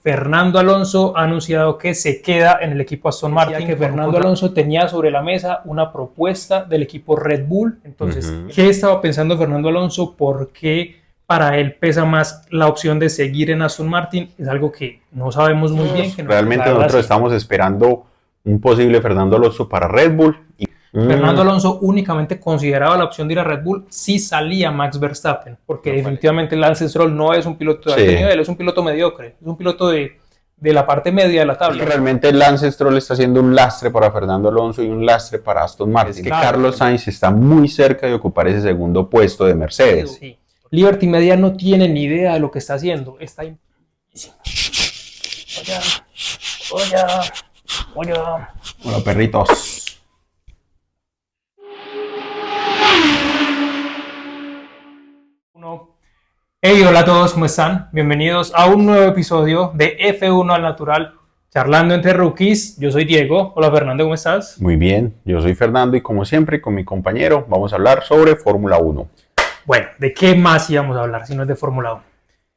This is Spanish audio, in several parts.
Fernando Alonso ha anunciado que se queda en el equipo Aston Martin, que Fernando Alonso tenía sobre la mesa una propuesta del equipo Red Bull. Entonces, ¿qué estaba pensando Fernando Alonso? ¿Por qué para él pesa más la opción de seguir en Aston Martin? Es algo que no sabemos muy bien. Que realmente nosotros estamos esperando un posible Fernando Alonso para Red Bull. Fernando Alonso únicamente consideraba la opción de ir a Red Bull si salía Max Verstappen, porque definitivamente Lance Stroll no es un piloto de alto nivel, es un piloto mediocre, es un piloto de la parte media de la tabla. Es que realmente Lance Stroll está siendo un lastre para Fernando Alonso y un lastre para Aston Martin. Es que Carlos Sainz está muy cerca de ocupar ese segundo puesto de Mercedes. Sí. Liberty Media no tiene ni idea de lo que está haciendo. Está Hola, perritos. Hey, hola a todos, ¿cómo están? Bienvenidos a un nuevo episodio de F1 al Natural, charlando entre rookies. Yo soy Diego. Hola Fernando, ¿cómo estás? Muy bien, yo soy Fernando y como siempre con mi compañero vamos a hablar sobre Fórmula 1. Bueno, ¿de qué más íbamos a hablar si no es de Fórmula 1?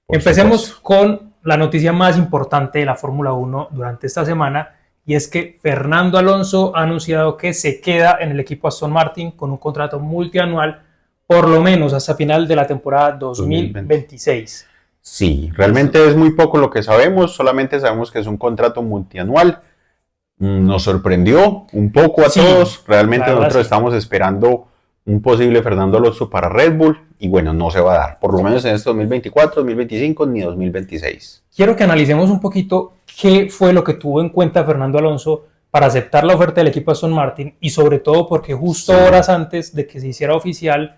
Empecemos con la noticia más importante de la Fórmula 1 durante esta semana, y es que Fernando Alonso ha anunciado que se queda en el equipo Aston Martin con un contrato multianual por lo menos hasta final de la temporada 2026. Sí, realmente es muy poco lo que sabemos, solamente sabemos que es un contrato multianual. Nos sorprendió un poco a todos, realmente nosotros estamos esperando un posible Fernando Alonso para Red Bull y bueno, no se va a dar, por lo menos en este 2024, 2025 ni 2026. Quiero que analicemos un poquito qué fue lo que tuvo en cuenta Fernando Alonso para aceptar la oferta del equipo Aston Martin, y sobre todo porque justo horas antes de que se hiciera oficial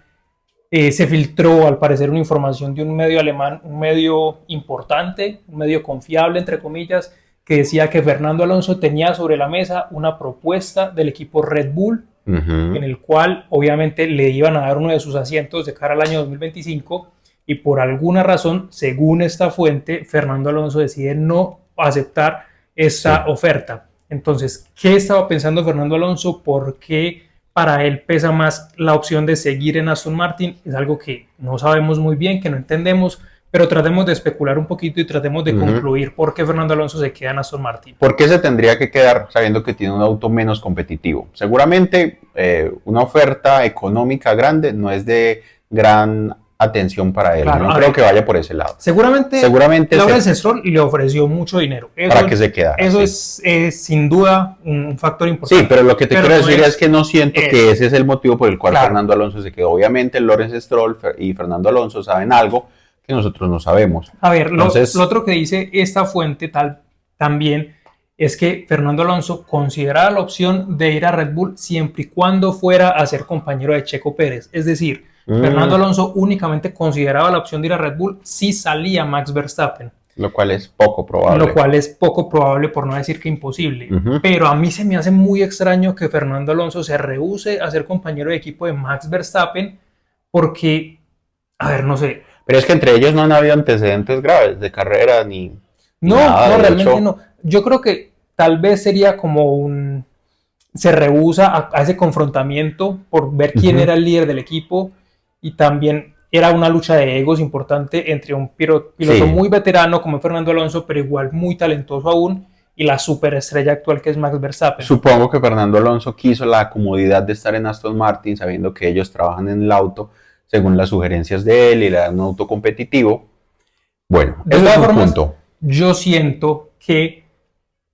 se filtró al parecer una información de un medio alemán, un medio importante, un medio confiable entre comillas, que decía que Fernando Alonso tenía sobre la mesa una propuesta del equipo Red Bull, en el cual obviamente le iban a dar uno de sus asientos de cara al año 2025, y por alguna razón, según esta fuente, Fernando Alonso decide no aceptar esta oferta. Entonces, ¿qué estaba pensando Fernando Alonso? ¿Por qué para él pesa más la opción de seguir en Aston Martin? Es algo que no sabemos muy bien, que no entendemos, pero tratemos de especular un poquito y tratemos de concluir por qué Fernando Alonso se queda en Aston Martin. ¿Por qué se tendría que quedar sabiendo que tiene un auto menos competitivo? Seguramente una oferta económica grande no es de gran atención para él. Claro, no creo que vaya por ese lado. Seguramente Lawrence Stroll le ofreció mucho dinero. Eso, para que se quedara. Eso es sin duda un factor importante. Sí, pero lo que te quiero decir es que no siento que ese es el motivo por el cual Fernando Alonso se quedó. Obviamente Lawrence Stroll y Fernando Alonso saben algo que nosotros no sabemos. A ver, entonces, lo otro que dice esta fuente también es que Fernando Alonso consideraba la opción de ir a Red Bull siempre y cuando fuera a ser compañero de Checo Pérez. Es decir, Fernando Alonso únicamente consideraba la opción de ir a Red Bull si salía Max Verstappen. Lo cual es poco probable. Por no decir que imposible. Pero a mí se me hace muy extraño que Fernando Alonso se rehúse a ser compañero de equipo de Max Verstappen, porque, a ver, no sé. Pero es que entre ellos no han habido antecedentes graves de carrera ni nada. No, realmente no. Yo creo que tal vez sería como se rehúsa a ese confrontamiento por ver quién era el líder del equipo, y también era una lucha de egos importante entre un piloto muy veterano como Fernando Alonso, pero igual muy talentoso aún, y la superestrella actual que es Max Verstappen. Supongo que Fernando Alonso quiso la comodidad de estar en Aston Martin, sabiendo que ellos trabajan en el auto según las sugerencias de él y le dan un auto competitivo. Bueno, de todas formas, yo siento que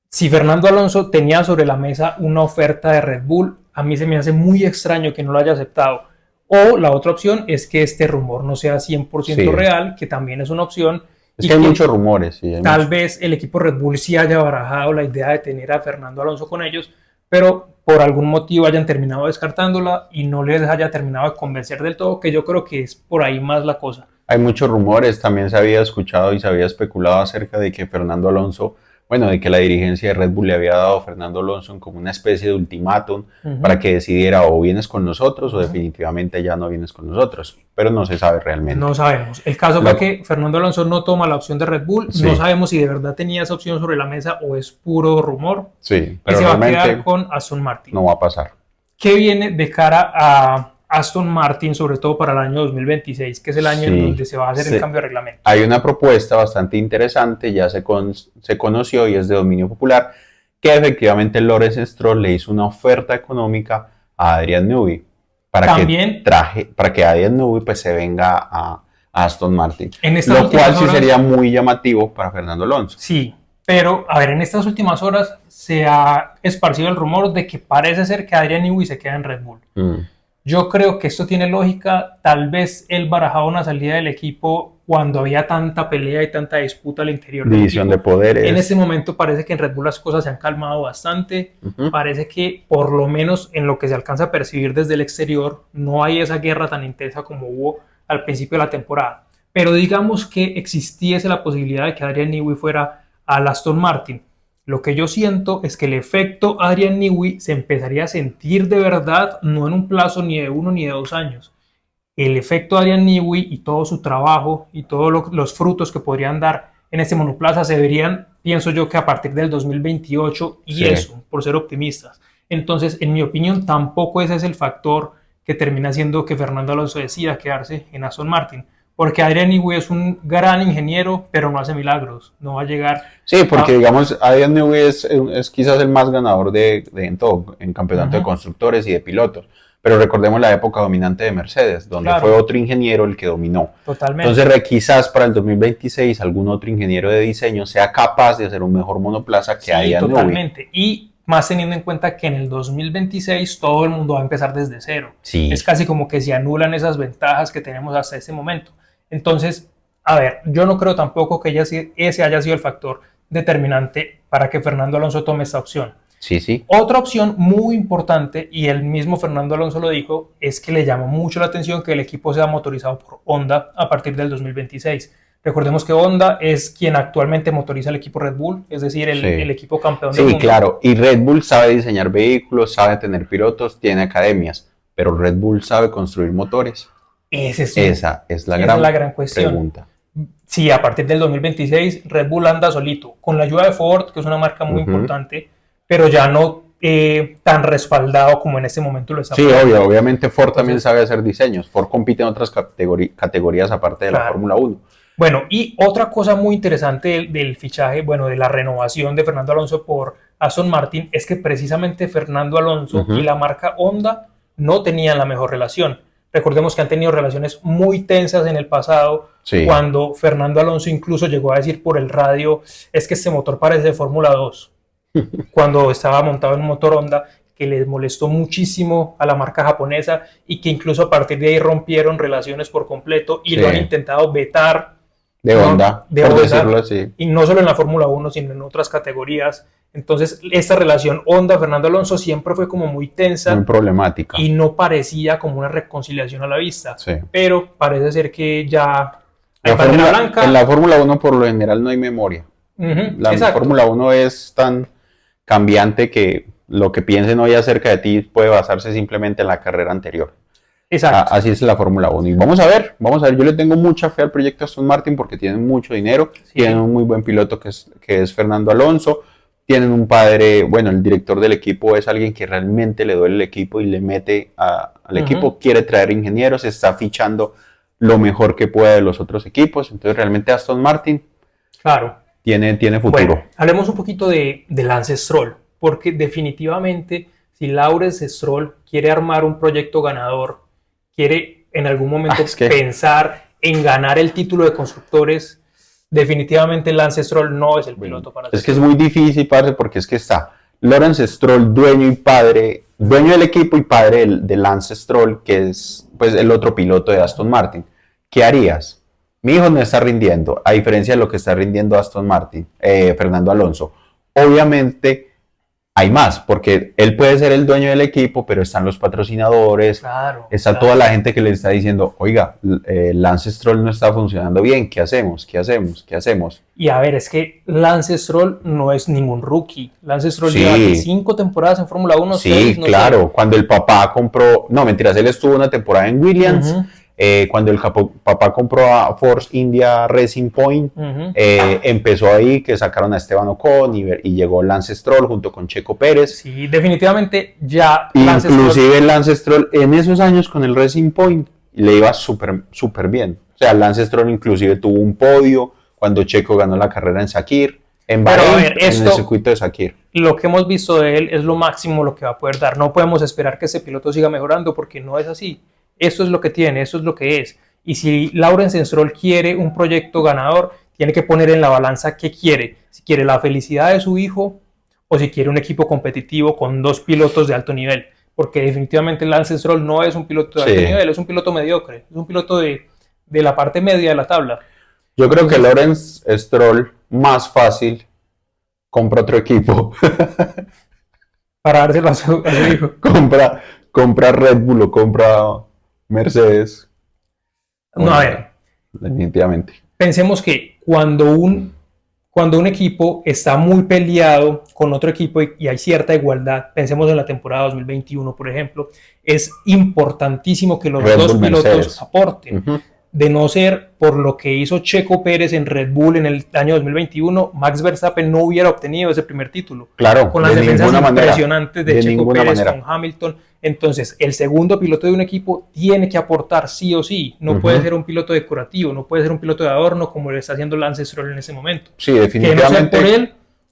si Fernando Alonso tenía sobre la mesa una oferta de Red Bull, a mí se me hace muy extraño que no lo haya aceptado. O la otra opción es que este rumor no sea 100% real, que también es una opción. Es que hay muchos rumores. Tal vez el equipo Red Bull sí haya barajado la idea de tener a Fernando Alonso con ellos, pero por algún motivo hayan terminado descartándola y no les haya terminado de convencer del todo, que yo creo que es por ahí más la cosa. Hay muchos rumores, también se había escuchado y se había especulado acerca de que Fernando Alonso, de que la dirigencia de Red Bull le había dado a Fernando Alonso como una especie de ultimátum para que decidiera o vienes con nosotros o definitivamente ya no vienes con nosotros, pero no se sabe realmente. No sabemos. El caso fue que Fernando Alonso no toma la opción de Red Bull, no sabemos si de verdad tenía esa opción sobre la mesa o es puro rumor. Sí, pero y se va a quedar con Aston Martin. No va a pasar. ¿Qué viene de cara Aston Martin, sobre todo para el año 2026, que es el año en donde se va a hacer el cambio de reglamento? Hay una propuesta bastante interesante, ya se conoció y es de dominio popular, que efectivamente Lawrence Stroll le hizo una oferta económica a Adrian Newey para que Adrian Newey pues se venga a Aston Martin, lo cual sí sería muy llamativo para Fernando Alonso. Sí, pero a ver, en estas últimas horas se ha esparcido el rumor de que parece ser que Adrian Newey se queda en Red Bull. Yo creo que esto tiene lógica. Tal vez él barajaba una salida del equipo cuando había tanta pelea y tanta disputa al interior del división de poderes. En ese momento parece que en Red Bull las cosas se han calmado bastante. Parece que por lo menos en lo que se alcanza a percibir desde el exterior no hay esa guerra tan intensa como hubo al principio de la temporada. Pero digamos que existiese la posibilidad de que Adrian Newey fuera al Aston Martin. Lo que yo siento es que el efecto Adrian Newey se empezaría a sentir de verdad, no en un plazo ni de 1 ni de 2 años. El efecto Adrian Newey y todo su trabajo y todos los frutos que podrían dar en este monoplaza se verían, pienso yo, que a partir del 2028 y eso, por ser optimistas. Entonces, en mi opinión, tampoco ese es el factor que termina haciendo que Fernando Alonso decida quedarse en Aston Martin. Porque Adrian Newey es un gran ingeniero, pero no hace milagros, no va a llegar. Sí, porque digamos, Adrian Newey es quizás el más ganador en todo, en campeonato de constructores y de pilotos. Pero recordemos la época dominante de Mercedes, donde fue otro ingeniero el que dominó. Totalmente. Entonces, quizás para el 2026 algún otro ingeniero de diseño sea capaz de hacer un mejor monoplaza que Adrian Newey. Totalmente. Y más teniendo en cuenta que en el 2026 todo el mundo va a empezar desde cero. Sí. Es casi como que se anulan esas ventajas que tenemos hasta ese momento. Entonces, a ver, yo no creo tampoco que ese haya sido el factor determinante para que Fernando Alonso tome esta opción. Sí, sí. Otra opción muy importante, y el mismo Fernando Alonso lo dijo, es que le llamó mucho la atención que el equipo sea motorizado por Honda a partir del 2026. Recordemos que Honda es quien actualmente motoriza el equipo Red Bull, es decir, el equipo campeón del mundo. Sí, claro, y Red Bull sabe diseñar vehículos, sabe tener pilotos, tiene academias, pero Red Bull sabe construir motores. Esa es la gran cuestión. Pregunta. Sí, a partir del 2026 Red Bull anda solito, con la ayuda de Ford, que es una marca muy importante, pero ya no tan respaldado como en este momento lo está. Sí, obviamente Ford también sabe hacer diseños. Ford compite en otras categorías aparte de la Fórmula 1. Bueno, y otra cosa muy interesante del fichaje, bueno, de la renovación de Fernando Alonso por Aston Martin, es que precisamente Fernando Alonso y la marca Honda no tenían la mejor relación. Recordemos que han tenido relaciones muy tensas en el pasado, cuando Fernando Alonso incluso llegó a decir por el radio, es que este motor parece de Fórmula 2, cuando estaba montado en un motor Honda, que les molestó muchísimo a la marca japonesa y que incluso a partir de ahí rompieron relaciones por completo y lo han intentado vetar de Honda, por decirlo así. Y no solo en la Fórmula 1, sino en otras categorías. Entonces, esta relación Honda-Fernando Alonso siempre fue como muy tensa. Muy problemática. Y no parecía como una reconciliación a la vista. Sí. Pero parece ser que ya hay bandera blanca. En la Fórmula 1 por lo general no hay memoria. La Fórmula 1 es tan cambiante que lo que piensen hoy acerca de ti puede basarse simplemente en la carrera anterior. Exacto. Así es la Fórmula 1. Y vamos a ver, yo le tengo mucha fe al proyecto Aston Martin porque tienen mucho dinero, tienen un muy buen piloto que es Fernando Alonso, tienen un padre, bueno, el director del equipo es alguien que realmente le duele el equipo y le mete al equipo, quiere traer ingenieros, está fichando lo mejor que puede de los otros equipos, entonces realmente Aston Martin tiene futuro. Bueno, hablemos un poquito de Lance Stroll, porque definitivamente si Lawrence Stroll quiere armar un proyecto ganador, quiere en algún momento pensar en ganar el título de constructores, definitivamente Lance Stroll no es el piloto para hacerlo. Es que es muy difícil, parce, porque es que está Lawrence Stroll, dueño del equipo y padre de Lance Stroll, que es pues el otro piloto de Aston Martin. ¿Qué harías? Mi hijo no está rindiendo, a diferencia de lo que está rindiendo Aston Martin, Fernando Alonso. Obviamente hay más, porque él puede ser el dueño del equipo, pero están los patrocinadores, está toda la gente que le está diciendo, oiga, Lance Stroll no está funcionando bien, ¿qué hacemos? ¿Qué hacemos? ¿Qué hacemos? Y a ver, es que Lance Stroll no es ningún rookie. Lance Stroll lleva 5 temporadas en Fórmula 1. Sí, claro, cuando el papá compró, no, mentiras, él estuvo una temporada en Williams, Cuando el papá compró a Force India Racing Point, empezó ahí que sacaron a Esteban Ocon y llegó Lance Stroll junto con Checo Pérez. Sí, definitivamente ya Inclusive Lance Stroll en esos años con el Racing Point le iba súper bien. O sea, Lance Stroll inclusive tuvo un podio cuando Checo ganó la carrera en Sakir, en Bahrein, en el circuito de Sakir. Lo que hemos visto de él es lo máximo lo que va a poder dar. No podemos esperar que ese piloto siga mejorando porque no es así. Esto es lo que tiene, esto es lo que es. Y si Lawrence Stroll quiere un proyecto ganador, tiene que poner en la balanza qué quiere. Si quiere la felicidad de su hijo o si quiere un equipo competitivo con dos pilotos de alto nivel. Porque definitivamente Lance Stroll no es un piloto de alto nivel, es un piloto mediocre, es un piloto de la parte media de la tabla. Yo creo que Lawrence Stroll, más fácil, compra otro equipo. Para dárselo a su hijo. compra Red Bull o compra Mercedes. No, a ver. Definitivamente. Pensemos que cuando un equipo está muy peleado con otro equipo y hay cierta igualdad, pensemos en la temporada 2021, por ejemplo, es importantísimo que los dos pilotos Mercedes aporten. De no ser por lo que hizo Checo Pérez en Red Bull en el año 2021, Max Verstappen no hubiera obtenido ese primer título. Claro, con las defensas impresionantes de Checo Pérez con Hamilton. Entonces, el segundo piloto de un equipo tiene que aportar sí o sí. No puede ser un piloto decorativo, no puede ser un piloto de adorno como lo está haciendo Lance Stroll en ese momento. Sí, definitivamente. Que no sea por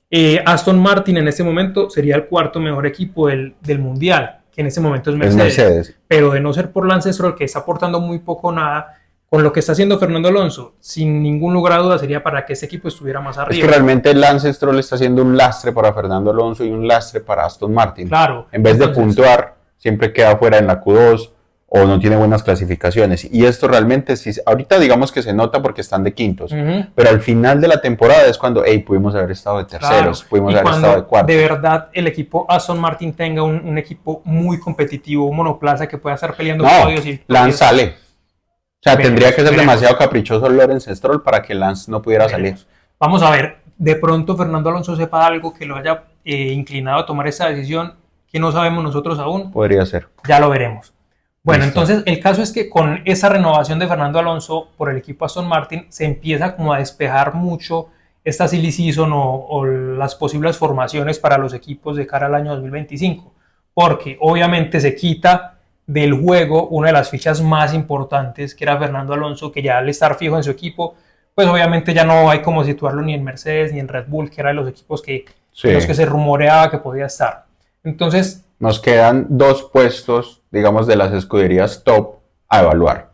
él, Aston Martin en este momento sería el cuarto mejor equipo del mundial, que en este momento es Mercedes. Pero de no ser por Lance Stroll, que está aportando muy poco o nada, con lo que está haciendo Fernando Alonso, sin ningún lugar a duda sería para que ese equipo estuviera más arriba. Es que realmente Lance Stroll está haciendo un lastre para Fernando Alonso y un lastre para Aston Martin. Claro. En vez de puntuar, siempre queda fuera en la Q2 o no tiene buenas clasificaciones. Y esto realmente, ahorita digamos que se nota porque están de quintos, pero al final de la temporada es cuando pudimos haber estado de terceros, pudimos haber estado de cuartos. De verdad el equipo Aston Martin tenga un equipo muy competitivo, un monoplaza que pueda estar peleando podios. Lance sale. O sea, tendría que ser demasiado caprichoso Lawrence Stroll para que Lance no pudiera salir. Vamos a ver, de pronto Fernando Alonso sepa algo que lo haya inclinado a tomar esa decisión que no sabemos nosotros aún. Podría ser. Ya lo veremos. Bueno, entonces el caso es que con esa renovación de Fernando Alonso por el equipo Aston Martin se empieza como a despejar mucho esta silly season o las posibles formaciones para los equipos de cara al año 2025. Porque obviamente se quita del juego una de las fichas más importantes, que era Fernando Alonso, que ya al estar fijo en su equipo, pues obviamente ya no hay como situarlo ni en Mercedes ni en Red Bull, que eran los equipos en los que se rumoreaba que podía estar. Entonces, nos quedan dos puestos, digamos, de las escuderías top a evaluar.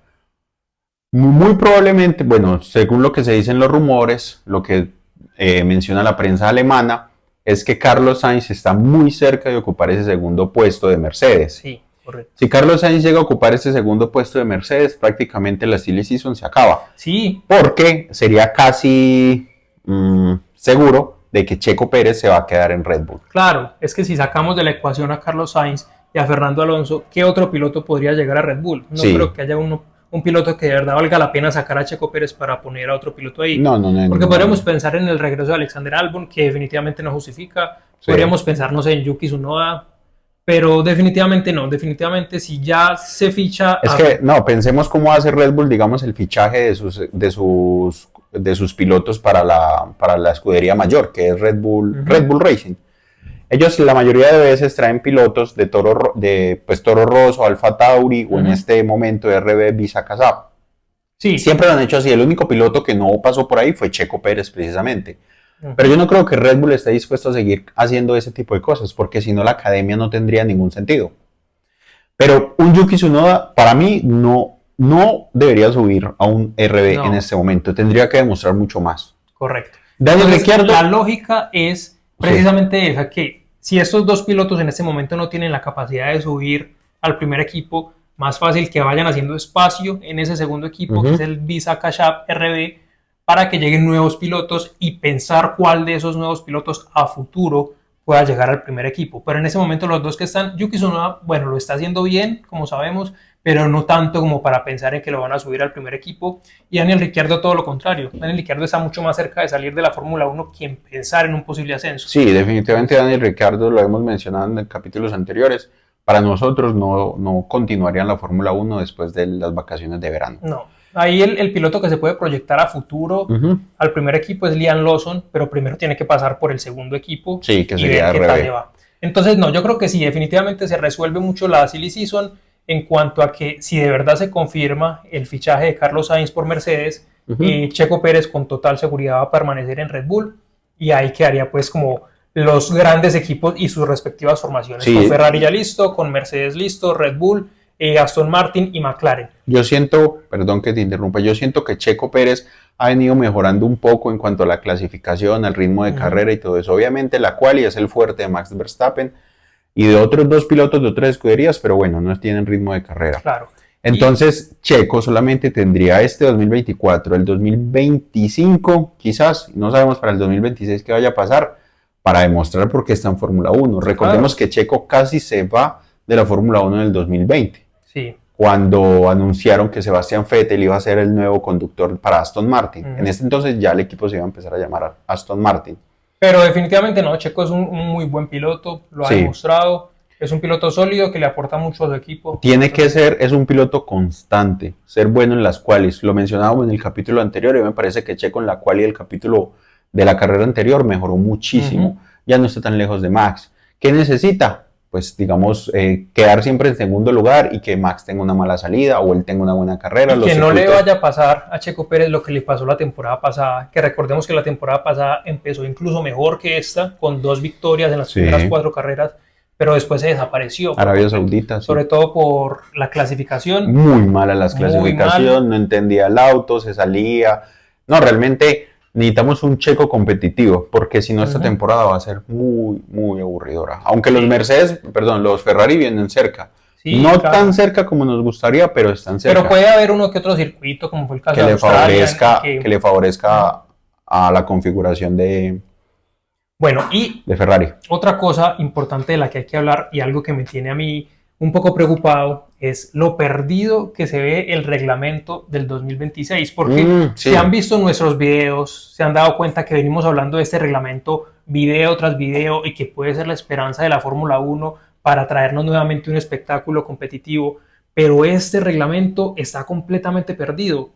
Muy probablemente, bueno, según lo que se dicen los rumores, lo que menciona la prensa alemana, es que Carlos Sainz está muy cerca de ocupar ese segundo puesto de Mercedes. Sí. Correcto. Si Carlos Sainz llega a ocupar ese segundo puesto de Mercedes, prácticamente la silly season se acaba. Sí. Porque sería casi seguro de que Checo Pérez se va a quedar en Red Bull. Claro, es que si sacamos de la ecuación a Carlos Sainz y a Fernando Alonso, ¿qué otro piloto podría llegar a Red Bull? No creo que haya un piloto que de verdad valga la pena sacar a Checo Pérez para poner a otro piloto ahí. No. Porque podríamos pensar en el regreso de Alexander Albon, que definitivamente no justifica. Sí. Podríamos pensar, no sé, en Yuki Tsunoda. Pero definitivamente no, definitivamente si ya se ficha... Es que no, pensemos cómo hace Red Bull, digamos, el fichaje de sus pilotos para la escudería mayor, que es Red Bull Racing. Ellos la mayoría de veces traen pilotos de Toro Rosso, Alfa Tauri o en este momento RB Visa Casap. Sí. Siempre lo han hecho así, el único piloto que no pasó por ahí fue Checo Pérez precisamente. Pero yo no creo que Red Bull esté dispuesto a seguir haciendo ese tipo de cosas, porque si no la academia no tendría ningún sentido. Pero un Yuki Tsunoda, para mí, no debería subir a un RB en este momento. Tendría que demostrar mucho más. Correcto. Daniel Ricciardo, la lógica es precisamente esa, que si estos dos pilotos en este momento no tienen la capacidad de subir al primer equipo, más fácil que vayan haciendo espacio en ese segundo equipo, que es el Visa Casap RB, para que lleguen nuevos pilotos y pensar cuál de esos nuevos pilotos a futuro pueda llegar al primer equipo. Pero en ese momento los dos que están, Yuki Tsunoda, bueno, lo está haciendo bien, como sabemos, pero no tanto como para pensar en que lo van a subir al primer equipo. Y Daniel Ricciardo todo lo contrario. Daniel Ricciardo está mucho más cerca de salir de la Fórmula 1 que en pensar en un posible ascenso. Sí, definitivamente Daniel Ricciardo, lo hemos mencionado en capítulos anteriores, para nosotros no continuarían la Fórmula 1 después de las vacaciones de verano. No. Ahí el piloto que se puede proyectar a futuro al primer equipo es Liam Lawson, pero primero tiene que pasar por el segundo equipo sí, que y sería ver qué tal le va. Entonces, no, yo creo que sí, definitivamente se resuelve mucho la silly season en cuanto a que si de verdad se confirma el fichaje de Carlos Sainz por Mercedes, Checo Pérez con total seguridad va a permanecer en Red Bull y ahí quedaría pues como los grandes equipos y sus respectivas formaciones. Sí. Con Ferrari ya listo, con Mercedes listo, Red Bull, Aston Martin y McLaren. Yo siento, perdón que te interrumpa, yo siento que Checo Pérez ha venido mejorando un poco en cuanto a la clasificación, al ritmo de carrera y todo eso. Obviamente la quali es el fuerte de Max Verstappen y de otros dos pilotos de otras escuderías, pero bueno, no tienen ritmo de carrera. Claro. Entonces, Checo solamente tendría este 2024, el 2025 quizás, no sabemos para el 2026 qué vaya a pasar, para demostrar por qué está en Fórmula 1. Recordemos que Checo casi se va de la Fórmula 1 en el 2020. Sí. Cuando anunciaron que Sebastian Vettel iba a ser el nuevo conductor para Aston Martin. En este entonces ya el equipo se iba a empezar a llamar Aston Martin. Pero definitivamente no, Checo es un muy buen piloto, lo ha demostrado. Es un piloto sólido que le aporta mucho a su equipo. Tiene que ser, es un piloto constante, ser bueno en las qualis. Lo mencionábamos en el capítulo anterior y me parece que Checo en la quali del capítulo de la carrera anterior mejoró muchísimo. Ya no está tan lejos de Max. ¿Qué necesita? Pues digamos, quedar siempre en segundo lugar y que Max tenga una mala salida o él tenga una buena carrera. Y que no le vaya a pasar a Checo Pérez lo que le pasó la temporada pasada, que recordemos que la temporada pasada empezó incluso mejor que esta, con 2 victorias en las primeras 4 carreras, pero después se desapareció. Arabia Saudita, sobre todo por la clasificación. Muy mala la clasificación, no entendía el auto, se salía. No, realmente necesitamos un Checo competitivo, porque si no esta temporada va a ser muy, muy aburridora. Aunque los los Ferrari vienen cerca. Sí, no tan cerca como nos gustaría, pero están cerca. Pero puede haber uno que otro circuito, como fue el caso de Australia, que le favorezca a la configuración de Ferrari. Otra cosa importante de la que hay que hablar y algo que me tiene a mí un poco preocupado es lo perdido que se ve el reglamento del 2026, porque si han visto nuestros videos, se han dado cuenta que venimos hablando de este reglamento video tras video y que puede ser la esperanza de la Fórmula 1 para traernos nuevamente un espectáculo competitivo, pero este reglamento está completamente perdido.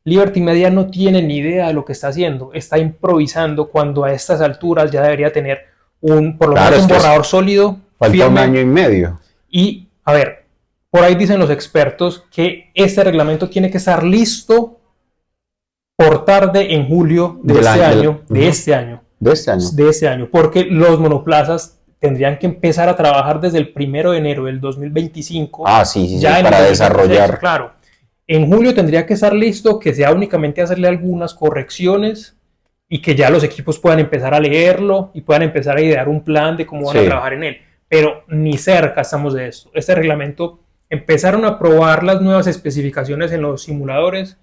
Liberty Media no tiene ni idea de lo que está haciendo, está improvisando cuando a estas alturas ya debería tener por lo menos un borrador sólido. Falta un año y medio. Y, a ver, por ahí dicen los expertos que este reglamento tiene que estar listo por tarde en julio de este año, porque los monoplazas tendrían que empezar a trabajar desde el 1 de enero del 2025. Ya para desarrollar. Claro. En julio tendría que estar listo, que sea únicamente hacerle algunas correcciones y que ya los equipos puedan empezar a leerlo y puedan empezar a idear un plan de cómo van a trabajar en él. Pero ni cerca estamos de esto. Este reglamento, empezaron a probar las nuevas especificaciones en los simuladores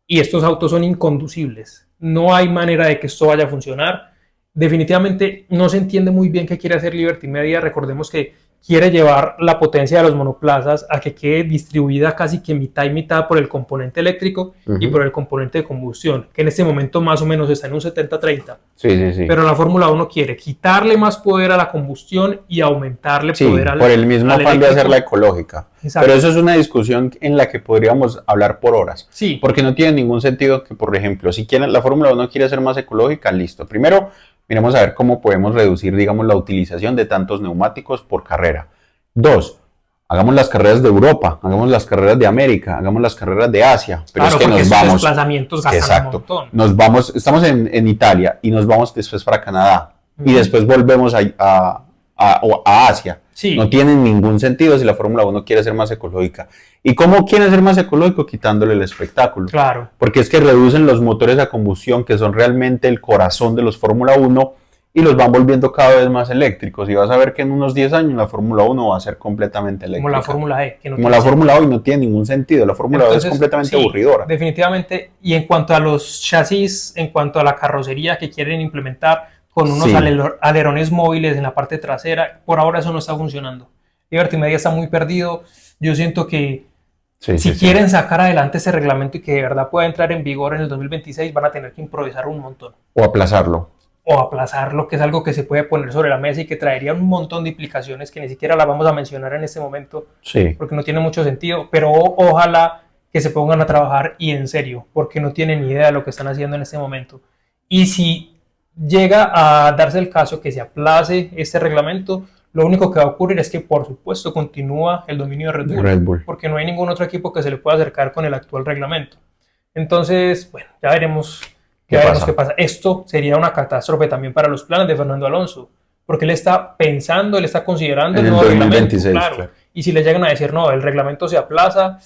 y estos autos son inconducibles. No hay manera de que esto vaya a funcionar. Definitivamente no se entiende muy bien qué quiere hacer Liberty Media. Recordemos que quiere llevar la potencia de los monoplazas a que quede distribuida casi que mitad y mitad por el componente eléctrico y por el componente de combustión, que en este momento más o menos está en un 70-30. Sí. Pero la Fórmula 1 quiere quitarle más poder a la combustión y aumentarle poder al por el mismo afán de hacerla ecológica. Exacto. Pero eso es una discusión en la que podríamos hablar por horas. Sí. Porque no tiene ningún sentido que, por ejemplo, si la Fórmula 1 quiere ser más ecológica, listo. Primero, miremos a ver cómo podemos reducir, digamos, la utilización de tantos neumáticos por carrera. 2, hagamos las carreras de Europa, hagamos las carreras de América, hagamos las carreras de Asia. Pero claro, es que nos vamos. Desplazamientos gastan un montón. Nos vamos, estamos en Italia y nos vamos después para Canadá y después volvemos a Asia. Sí. No tiene ningún sentido si la Fórmula 1 quiere ser más ecológica. ¿Y cómo quiere ser más ecológico? Quitándole el espectáculo. Claro. Porque es que reducen los motores a combustión, que son realmente el corazón de los Fórmula 1, y los van volviendo cada vez más eléctricos. Y vas a ver que en unos 10 años la Fórmula 1 va a ser completamente eléctrica. Como la Fórmula E. Como la Fórmula E no tiene ningún sentido. La Fórmula E es completamente aburridora. Definitivamente. Y en cuanto a los chasis, en cuanto a la carrocería que quieren implementar, con unos alerones móviles en la parte trasera, por ahora eso no está funcionando. Liberty Media está muy perdido. Yo siento que si quieren sacar adelante ese reglamento y que de verdad pueda entrar en vigor en el 2026, van a tener que improvisar un montón. O aplazarlo. o aplazarlo, que es algo que se puede poner sobre la mesa y que traería un montón de implicaciones que ni siquiera las vamos a mencionar en este momento, Sí. porque no tiene mucho sentido, pero ojalá que se pongan a trabajar y en serio, porque no tienen ni idea de lo que están haciendo en este momento. Y si llega a darse el caso que se aplace este reglamento, lo único que va a ocurrir es que, por supuesto, continúa el dominio de Red Bull. porque no hay ningún otro equipo que se le pueda acercar con el actual reglamento. Entonces, bueno, ya veremos qué pasa. Esto sería una catástrofe también para los planes de Fernando Alonso, porque él está pensando, él está considerando en el nuevo 2026, reglamento, claro. Y si le llegan a decir, no, el reglamento se aplaza,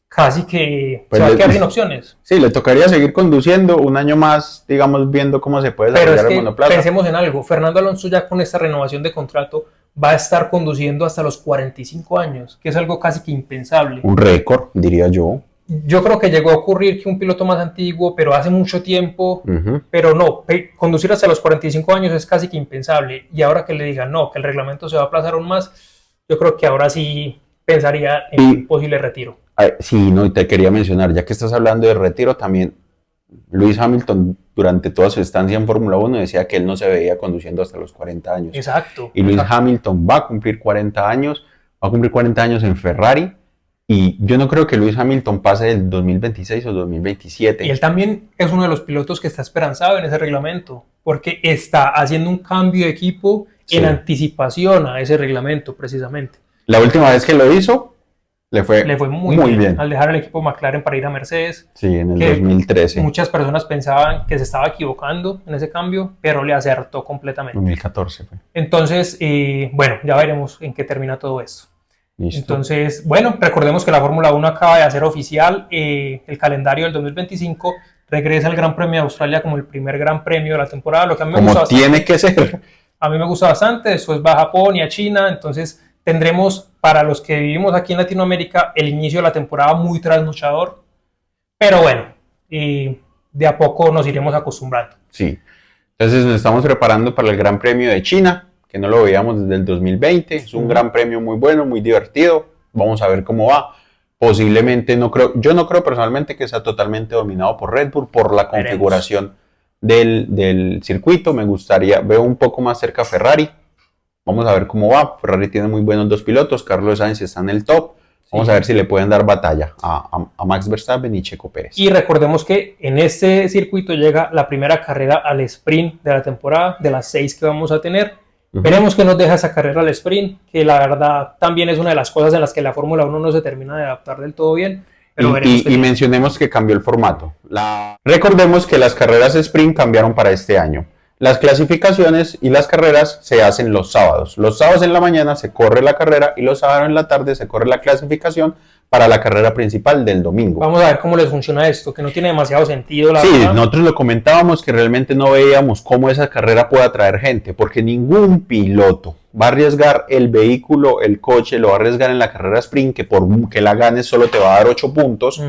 casi que pues se va a quedar sin opciones. Sí, le tocaría seguir conduciendo un año más, digamos, viendo cómo se puede desarrollar el monoplaza. Pensemos en algo, Fernando Alonso ya con esta renovación de contrato va a estar conduciendo hasta los 45 años, que es algo casi que impensable. Un récord, diría yo. Yo creo que llegó a ocurrir que un piloto más antiguo, pero hace mucho tiempo, pero no, conducir hasta los 45 años es casi que impensable. Y ahora que le digan no, que el reglamento se va a aplazar aún más, yo creo que ahora sí pensaría en un posible retiro. Sí, no, y te quería mencionar, ya que estás hablando de retiro, también Lewis Hamilton durante toda su estancia en Fórmula 1 decía que él no se veía conduciendo hasta los 40 años. Exacto. Y Lewis Hamilton va a cumplir 40 años, en Ferrari. Y yo no creo que Lewis Hamilton pase del 2026 o 2027. Y él también es uno de los pilotos que está esperanzado en ese reglamento, porque está haciendo un cambio de equipo en anticipación a ese reglamento, precisamente. La última vez que lo hizo, le fue muy bien. Al dejar el equipo McLaren para ir a Mercedes. Sí, en el 2013. Muchas personas pensaban que se estaba equivocando en ese cambio, pero le acertó completamente. 2014 fue. Entonces, bueno, ya veremos en qué termina todo esto. Listo. Entonces, bueno, recordemos que la Fórmula 1 acaba de hacer oficial el calendario del 2025. Regresa el Gran Premio de Australia como el primer Gran Premio de la temporada, lo que a mí me gusta bastante. Tiene que ser. A mí me gusta bastante. Después va a Japón y a China. Entonces, tendremos para los que vivimos aquí en Latinoamérica el inicio de la temporada muy trasnochador. Pero bueno, de a poco nos iremos acostumbrando. Sí. Entonces, nos estamos preparando para el Gran Premio de China, que no lo veíamos desde el 2020, es un gran premio muy bueno, muy divertido, vamos a ver cómo va. Posiblemente, yo no creo personalmente que sea totalmente dominado por Red Bull, por la configuración del circuito. Veo un poco más cerca a Ferrari, vamos a ver cómo va. Ferrari tiene muy buenos dos pilotos, Carlos Sainz está en el top, vamos a ver si le pueden dar batalla a Max Verstappen y Checo Pérez. Y recordemos que en este circuito llega la primera carrera al sprint de la temporada, de las 6 que vamos a tener. Veremos qué nos deja esa carrera al sprint, que la verdad también es una de las cosas en las que la Fórmula 1 no se termina de adaptar del todo bien. Pero y mencionemos que cambió el formato. Recordemos que las carreras sprint cambiaron para este año. Las clasificaciones y las carreras se hacen los sábados. Los sábados en la mañana se corre la carrera y los sábados en la tarde se corre la clasificación para la carrera principal del domingo. Vamos a ver cómo les funciona esto, que no tiene demasiado sentido. Sí, nosotros lo comentábamos que realmente no veíamos cómo esa carrera puede atraer gente, porque ningún piloto va a arriesgar el vehículo, el coche, lo va a arriesgar en la carrera sprint, que por que la ganes solo te va a dar 8 puntos,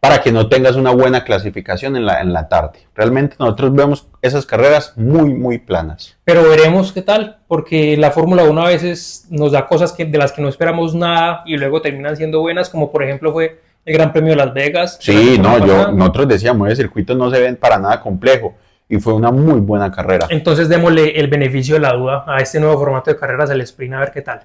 para que no tengas una buena clasificación en la tarde. Realmente nosotros vemos esas carreras muy, muy planas. Pero veremos qué tal, porque la Fórmula 1 a veces nos da cosas de las que no esperamos nada y luego terminan siendo buenas, como por ejemplo fue el Gran Premio de Las Vegas. Sí, nosotros decíamos, el circuito no se ve para nada complejo y fue una muy buena carrera. Entonces démosle el beneficio de la duda a este nuevo formato de carreras, al sprint, a ver qué tal.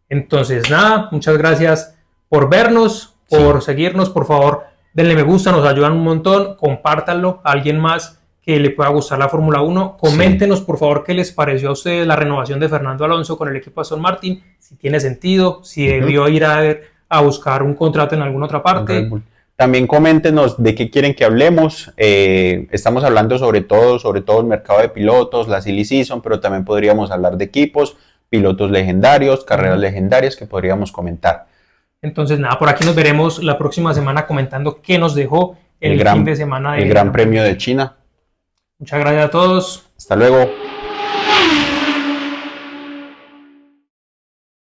Entonces nada, muchas gracias por vernos, por seguirnos, por favor. Denle me gusta, nos ayudan un montón, compártanlo a alguien más que le pueda gustar la Fórmula 1. Coméntenos, por favor, qué les pareció a ustedes la renovación de Fernando Alonso con el equipo Aston Martin, si tiene sentido, si debió ir a buscar un contrato en alguna otra parte. También coméntenos de qué quieren que hablemos. Estamos hablando sobre todo el mercado de pilotos, la silly season, pero también podríamos hablar de equipos, pilotos legendarios, carreras legendarias que podríamos comentar. Entonces, nada, por aquí nos veremos la próxima semana comentando qué nos dejó el fin de semana. El Gran Premio de China. Muchas gracias a todos. Hasta luego.